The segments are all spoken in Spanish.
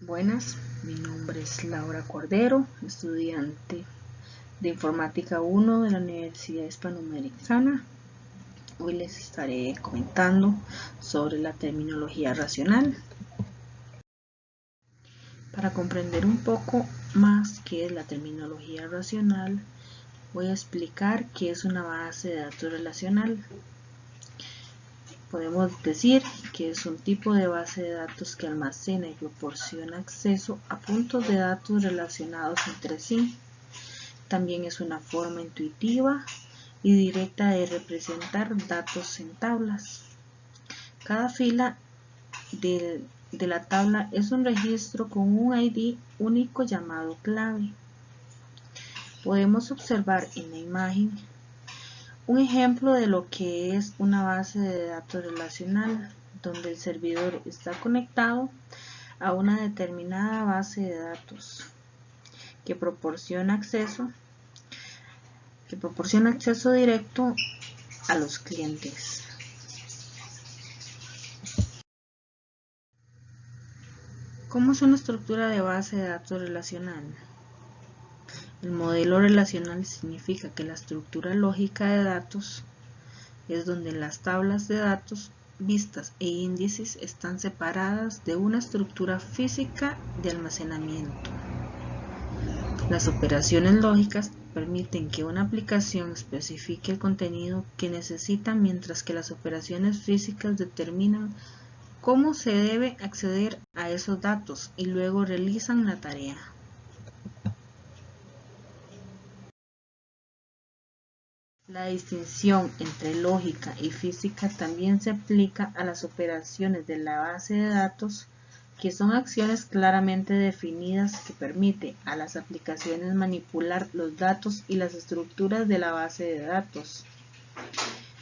Buenas, mi nombre es Laura Cordero, estudiante de Informática 1 de la Universidad Hispanoamericana. Hoy les estaré comentando sobre la terminología racional. Para comprender un poco más qué es la terminología racional, voy a explicar qué es una base de datos relacional. Podemos decir que es un tipo de base de datos que almacena y proporciona acceso a puntos de datos relacionados entre sí. También es una forma intuitiva y directa de representar datos en tablas. Cada fila de la tabla es un registro con un ID único llamado clave. Podemos observar en la imagen un ejemplo de lo que es una base de datos relacional, donde el servidor está conectado a una determinada base de datos que proporciona acceso directo a los clientes. ¿Cómo es una estructura de base de datos relacional? El modelo relacional significa que la estructura lógica de datos es donde las tablas de datos, vistas e índices están separadas de una estructura física de almacenamiento. Las operaciones lógicas permiten que una aplicación especifique el contenido que necesita, mientras que las operaciones físicas determinan cómo se debe acceder a esos datos y luego realizan la tarea. La distinción entre lógica y física también se aplica a las operaciones de la base de datos, que son acciones claramente definidas que permiten a las aplicaciones manipular los datos y las estructuras de la base de datos.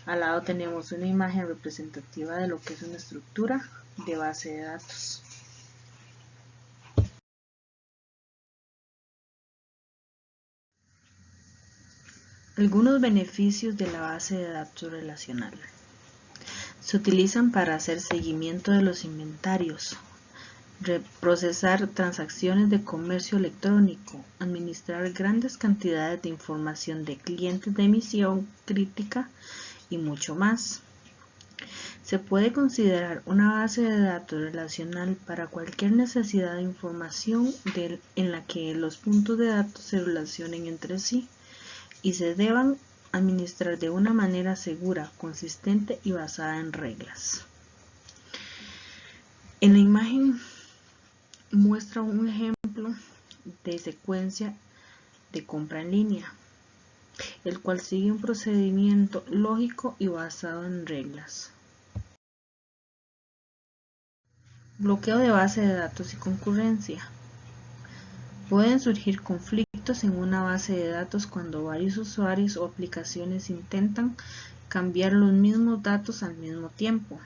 Al lado tenemos una imagen representativa de lo que es una estructura de base de datos. Algunos beneficios de la base de datos relacional. Se utilizan para hacer seguimiento de los inventarios, procesar transacciones de comercio electrónico, administrar grandes cantidades de información de clientes de emisión crítica y mucho más. Se puede considerar una base de datos relacional para cualquier necesidad de información en la que los puntos de datos se relacionen entre sí y se deban administrar de una manera segura, consistente y basada en reglas. En la imagen muestra un ejemplo de secuencia de compra en línea, el cual sigue un procedimiento lógico y basado en reglas. Bloqueo de base de datos y concurrencia. Pueden surgir conflictos en una base de datos cuando varios usuarios o aplicaciones intentan cambiar los mismos datos al mismo tiempo.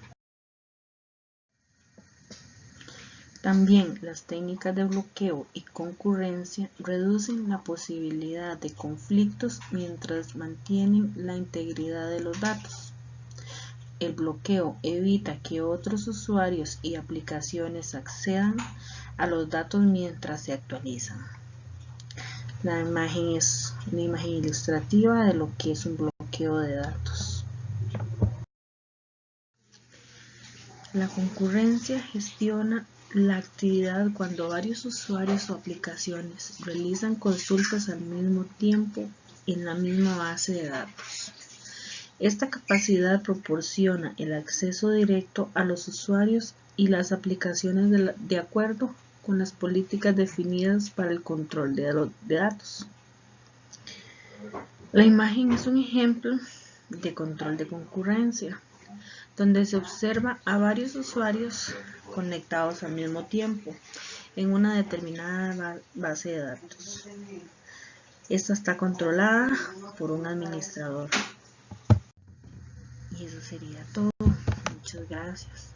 También las técnicas de bloqueo y concurrencia reducen la posibilidad de conflictos mientras mantienen la integridad de los datos. El bloqueo evita que otros usuarios y aplicaciones accedan a los datos mientras se actualizan. La imagen es una imagen ilustrativa de lo que es un bloqueo de datos. La concurrencia gestiona la actividad cuando varios usuarios o aplicaciones realizan consultas al mismo tiempo en la misma base de datos. Esta capacidad proporciona el acceso directo a los usuarios y las aplicaciones de acuerdo con las políticas definidas para el control de datos. La imagen es un ejemplo de control de concurrencia, donde se observa a varios usuarios conectados al mismo tiempo en una determinada base de datos. Esta está controlada por un administrador. Y eso sería todo. Muchas gracias.